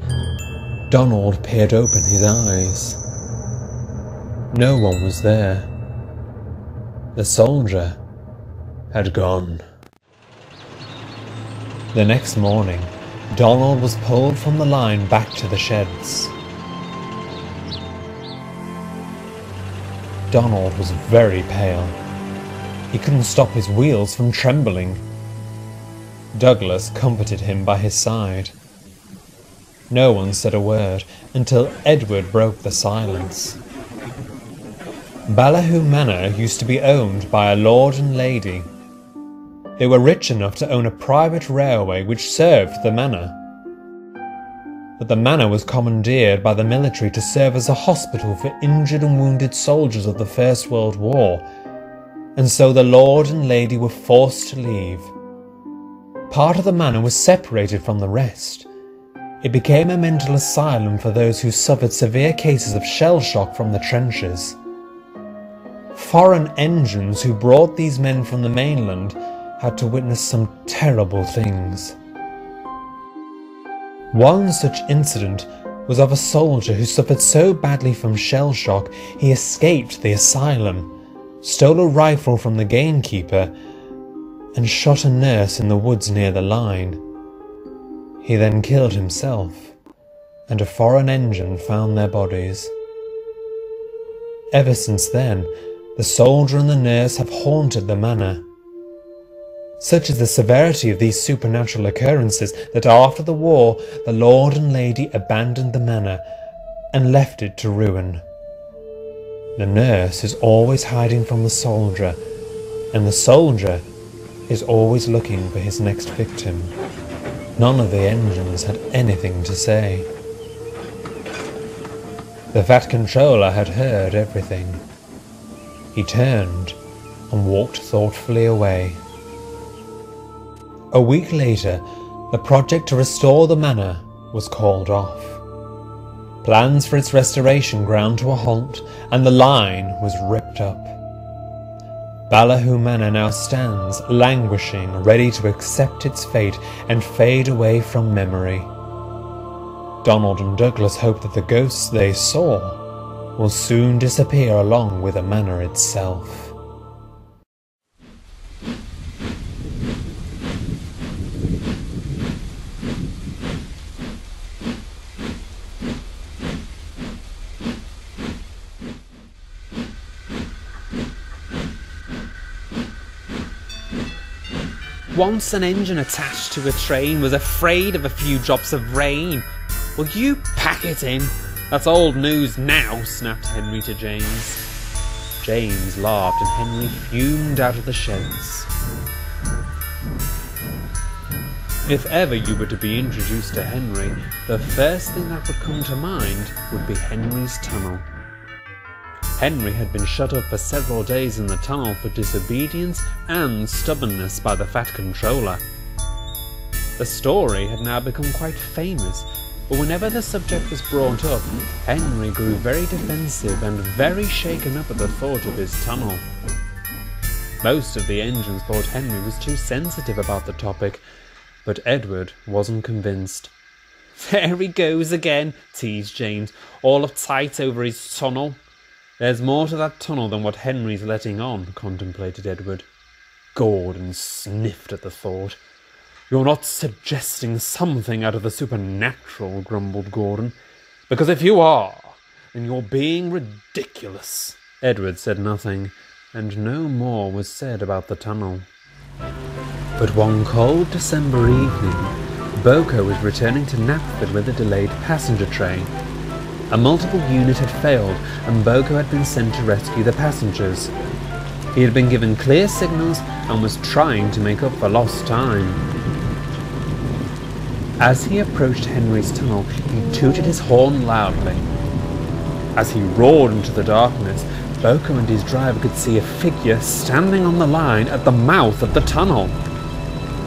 Donald peered open his eyes. No one was there. The soldier had gone. The next morning, Donald was pulled from the line back to the sheds. Donald was very pale. He couldn't stop his wheels from trembling. Douglas comforted him by his side. No one said a word until Edward broke the silence. Ballyhoo Manor used to be owned by a lord and lady. They were rich enough to own a private railway which served the manor. But the manor was commandeered by the military to serve as a hospital for injured and wounded soldiers of the First World War, and so the lord and lady were forced to leave. Part of the manor was separated from the rest. It became a mental asylum for those who suffered severe cases of shell shock from the trenches. Foreign engines who brought these men from the mainland had to witness some terrible things. One such incident was of a soldier who suffered so badly from shell shock he escaped the asylum, stole a rifle from the gamekeeper, and shot a nurse in the woods near the line. He then killed himself, and a foreign engine found their bodies. Ever since then, the soldier and the nurse have haunted the manor. Such is the severity of these supernatural occurrences that after the war, the lord and lady abandoned the manor and left it to ruin. The nurse is always hiding from the soldier, and the soldier is always looking for his next victim. None of the engines had anything to say. The Fat Controller had heard everything. He turned and walked thoughtfully away. A week later, the project to restore the manor was called off. Plans for its restoration ground to a halt, and the line was ripped up. Ballyhoo Manor now stands, languishing, ready to accept its fate and fade away from memory. Donald and Douglas hope that the ghosts they saw will soon disappear along with the manor itself. Once an engine attached to a train was afraid of a few drops of rain. Will you pack it in? That's old news now, snapped Henry to James. James laughed and Henry fumed out of the sheds. If ever you were to be introduced to Henry, the first thing that would come to mind would be Henry's tunnel. Henry had been shut up for several days in the tunnel for disobedience and stubbornness by the Fat Controller. The story had now become quite famous, but whenever the subject was brought up, Henry grew very defensive and very shaken up at the thought of his tunnel. Most of the engines thought Henry was too sensitive about the topic, but Edward wasn't convinced. "There he goes again," teased James, "all uptight over his tunnel." "There's more to that tunnel than what Henry's letting on," contemplated Edward. Gordon sniffed at the thought. "You're not suggesting something out of the supernatural," grumbled Gordon. "Because if you are, then you're being ridiculous." Edward said nothing, and no more was said about the tunnel. But one cold December evening, Boko was returning to Knapford with a delayed passenger train. A multiple unit had failed, and Boko had been sent to rescue the passengers. He had been given clear signals and was trying to make up for lost time. As he approached Henry's tunnel, he tooted his horn loudly. As he roared into the darkness, Boko and his driver could see a figure standing on the line at the mouth of the tunnel.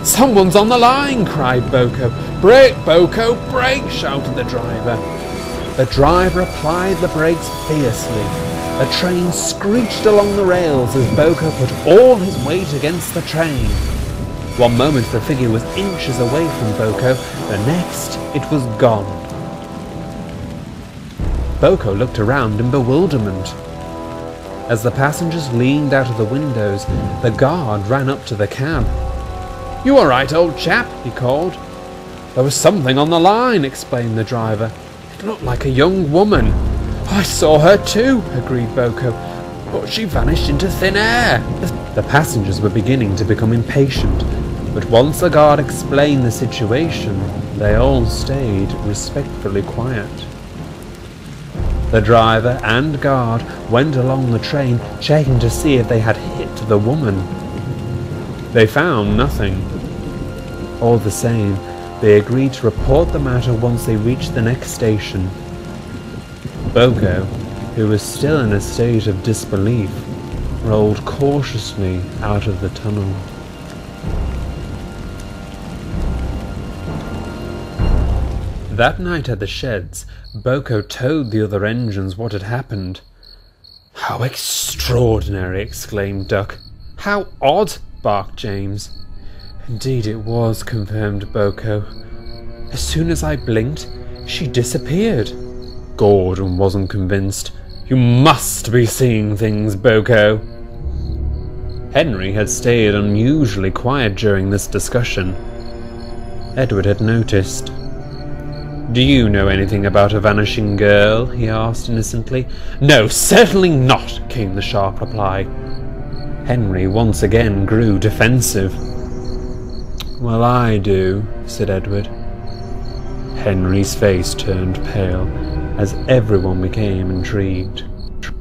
"Someone's on the line!" cried Boko. "Brake, Boko, brake!" shouted the driver. The driver applied the brakes fiercely. The train screeched along the rails as Boko put all his weight against the train. One moment the figure was inches away from Boko, the next it was gone. Boko looked around in bewilderment. As the passengers leaned out of the windows, the guard ran up to the cab. "You all right, old chap?" he called. "There was something on the line," explained the driver. "It looked like a young woman." "I saw her too," agreed Boko, "but she vanished into thin air." The passengers were beginning to become impatient, but once the guard explained the situation, they all stayed respectfully quiet. The driver and guard went along the train, checking to see if they had hit the woman. They found nothing. All the same, they agreed to report the matter once they reached the next station. Boko, who was still in a state of disbelief, rolled cautiously out of the tunnel. That night at the sheds, Boko told the other engines what had happened. "How extraordinary!" exclaimed Duck. "How odd!" barked James. "Indeed it was," confirmed Boko. "As soon as I blinked, she disappeared." Gordon wasn't convinced. "You must be seeing things, Boko." Henry had stayed unusually quiet during this discussion. Edward had noticed. "Do you know anything about a vanishing girl?" he asked innocently. "No, certainly not," came the sharp reply. Henry once again grew defensive. "Well, I do," said Edward. Henry's face turned pale, as everyone became intrigued.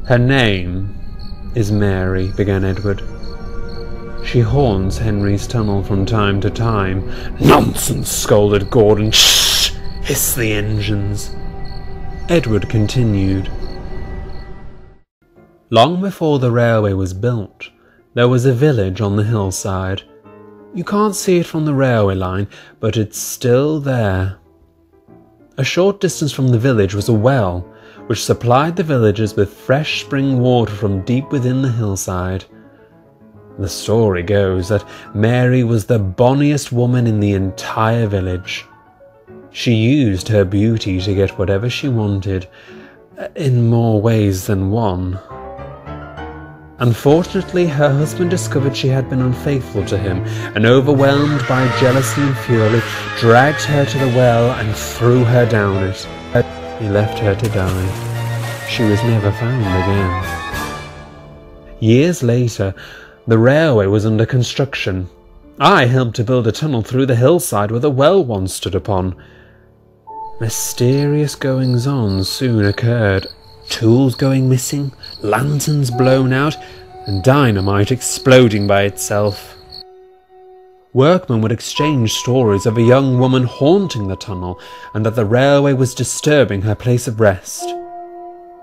"Her name is Mary," began Edward. "She haunts Henry's tunnel from time to time." "Nonsense!" scolded Gordon. "Shh!" hissed the engines. Edward continued. Long before the railway was built, there was a village on the hillside. You can't see it from the railway line, but it's still there. A short distance from the village was a well, which supplied the villagers with fresh spring water from deep within the hillside. The story goes that Mary was the bonniest woman in the entire village. She used her beauty to get whatever she wanted, in more ways than one. Unfortunately, her husband discovered she had been unfaithful to him, and overwhelmed by jealousy and fury, dragged her to the well and threw her down it. He left her to die. She was never found again. Years later, the railway was under construction. I helped to build a tunnel through the hillside where the well once stood upon. Mysterious goings-on soon occurred. Tools going missing, lanterns blown out, and dynamite exploding by itself. Workmen would exchange stories of a young woman haunting the tunnel, and that the railway was disturbing her place of rest.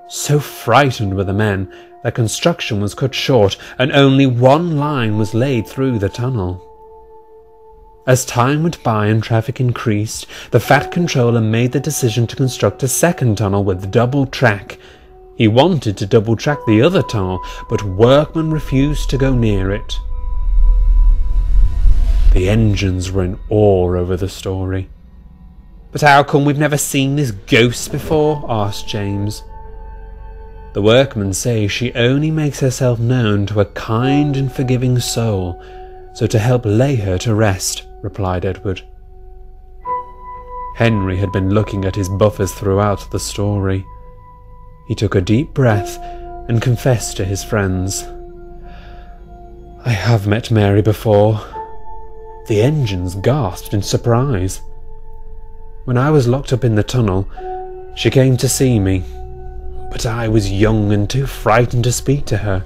So frightened were the men that construction was cut short, and only one line was laid through the tunnel. As time went by and traffic increased, the Fat Controller made the decision to construct a second tunnel with double track. He wanted to double track the other tunnel, but workmen refused to go near it. The engines were in awe over the story. "But how come we've never seen this ghost before?" asked James. "The workmen say she only makes herself known to a kind and forgiving soul, so to help lay her to rest," replied Edward. Henry had been looking at his buffers throughout the story. He took a deep breath and confessed to his friends. "I have met Mary before." The engines gasped in surprise. "When I was locked up in the tunnel, she came to see me, but I was young and too frightened to speak to her.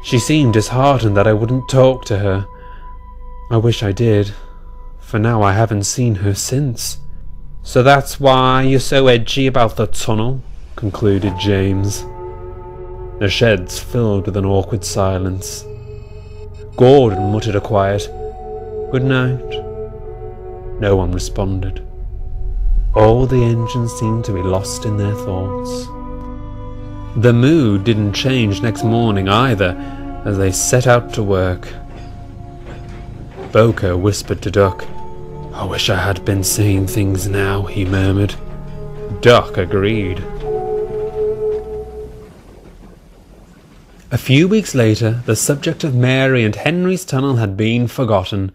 She seemed disheartened that I wouldn't talk to her. I wish I did, for now I haven't seen her since." "So that's why you're so edgy about the tunnel," concluded James. The sheds filled with an awkward silence. Gordon muttered a quiet, "Good night." No one responded. All the engines seemed to be lost in their thoughts. The mood didn't change next morning either, as they set out to work. Boker whispered to Duck. "I wish I had been saying things now," he murmured. Duck agreed. A few weeks later, the subject of Mary and Henry's tunnel had been forgotten,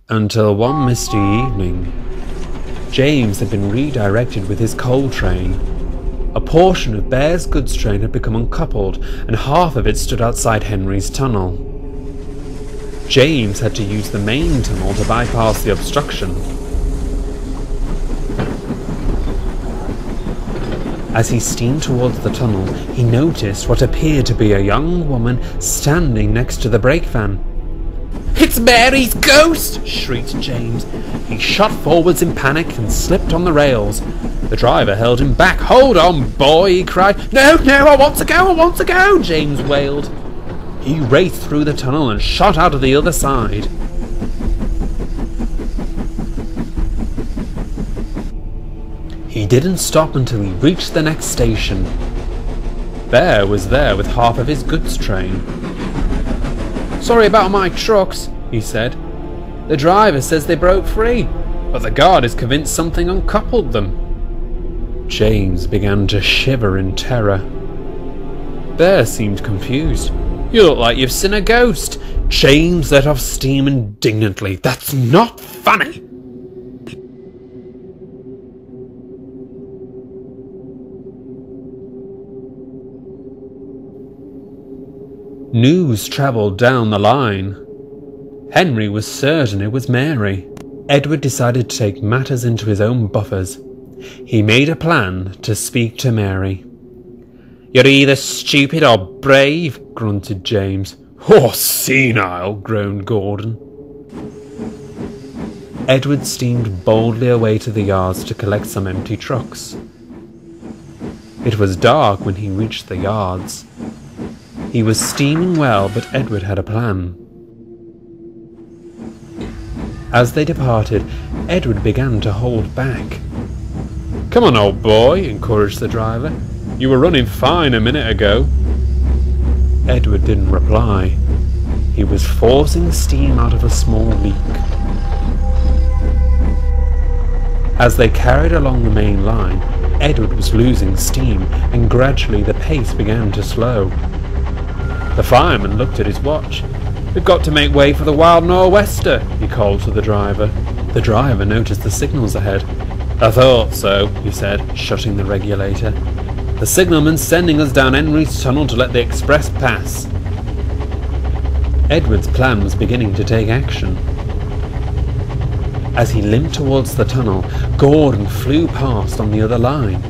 until one misty evening. James had been redirected with his coal train. A portion of Bear's goods train had become uncoupled, and half of it stood outside Henry's tunnel. James had to use the main tunnel to bypass the obstruction. As he steamed towards the tunnel, he noticed what appeared to be a young woman standing next to the brake van. "It's Mary's ghost!" shrieked James. He shot forwards in panic and slipped on the rails. The driver held him back. "Hold on, boy," he cried. No, I want to go, James wailed. He raced through the tunnel and shot out of the other side. He didn't stop until he reached the next station. Bear was there with half of his goods train. "Sorry about my trucks," he said. "The driver says they broke free, but the guard is convinced something uncoupled them." James began to shiver in terror. Bear seemed confused. "You look like you've seen a ghost." James let off steam indignantly. "That's not funny." News travelled down the line. Henry was certain it was Mary. Edward decided to take matters into his own buffers. He made a plan to speak to Mary. "You're either stupid or brave," grunted James. "Or senile," groaned Gordon. Edward steamed boldly away to the yards to collect some empty trucks. It was dark when he reached the yards. He was steaming well, but Edward had a plan. As they departed, Edward began to hold back. "Come on, old boy," encouraged the driver. "You were running fine a minute ago." Edward didn't reply. He was forcing steam out of a small leak. As they carried along the main line, Edward was losing steam, and gradually the pace began to slow. The fireman looked at his watch. "We've got to make way for the wild nor'wester," he called to the driver. The driver noticed the signals ahead. "I thought so," he said, shutting the regulator. "The signalman's sending us down Henry's tunnel to let the express pass." Edward's plan was beginning to take action. As he limped towards the tunnel, Gordon flew past on the other line.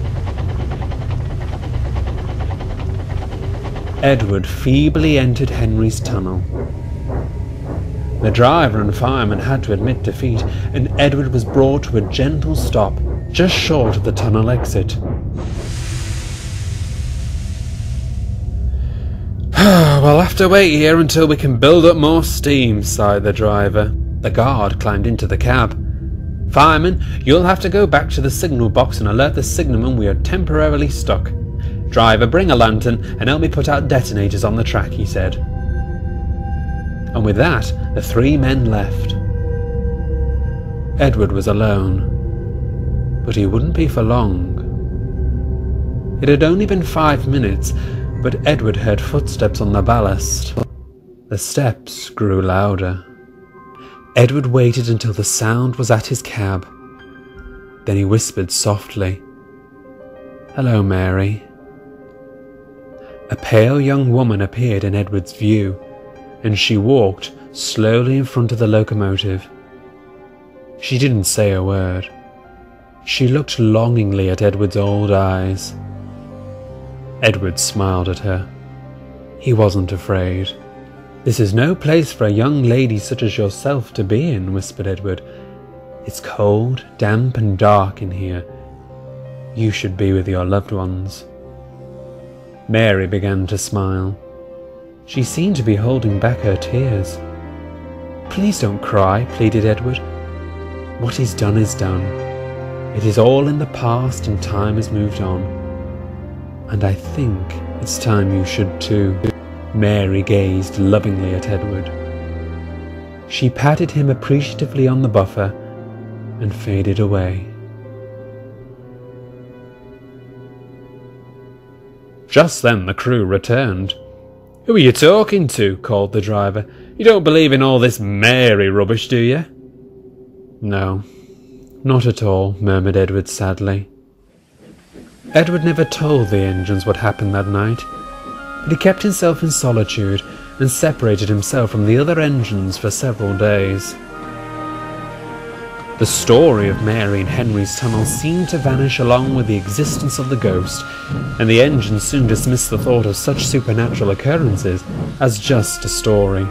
Edward feebly entered Henry's tunnel. The driver and fireman had to admit defeat, and Edward was brought to a gentle stop just short of the tunnel exit. "We'll have to wait here until we can build up more steam," sighed the driver. The guard climbed into the cab. "Fireman, you'll have to go back to the signal box and alert the signalman we are temporarily stuck. Driver, bring a lantern and help me put out detonators on the track," he said. And with that, the three men left. Edward was alone, but he wouldn't be for long. It had only been 5 minutes, but Edward heard footsteps on the ballast. The steps grew louder. Edward waited until the sound was at his cab. Then he whispered softly, "Hello, Mary." A pale young woman appeared in Edward's view, and she walked slowly in front of the locomotive. She didn't say a word. She looked longingly at Edward's old eyes. Edward smiled at her. He wasn't afraid. "This is no place for a young lady such as yourself to be in," whispered Edward. "It's cold, damp and dark in here. You should be with your loved ones." Mary began to smile. She seemed to be holding back her tears. "Please don't cry," pleaded Edward. "What is done is done. It is all in the past and time has moved on. And I think it's time you should too." Mary gazed lovingly at Edward. She patted him appreciatively on the buffer and faded away. Just then the crew returned. "Who are you talking to?" called the driver. "You don't believe in all this Mary rubbish, do you?" "No, not at all," murmured Edward sadly. Edward never told the engines what happened that night, but he kept himself in solitude and separated himself from the other engines for several days. The story of Mary and Henry's tunnel seemed to vanish along with the existence of the ghost, and the engines soon dismissed the thought of such supernatural occurrences as just a story.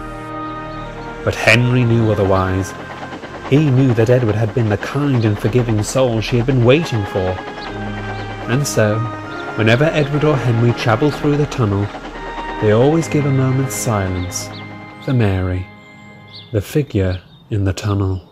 But Henry knew otherwise. He knew that Edward had been the kind and forgiving soul she had been waiting for. And so, whenever Edward or Henry travelled through the tunnel, they always gave a moment's silence for Mary, the figure in the tunnel.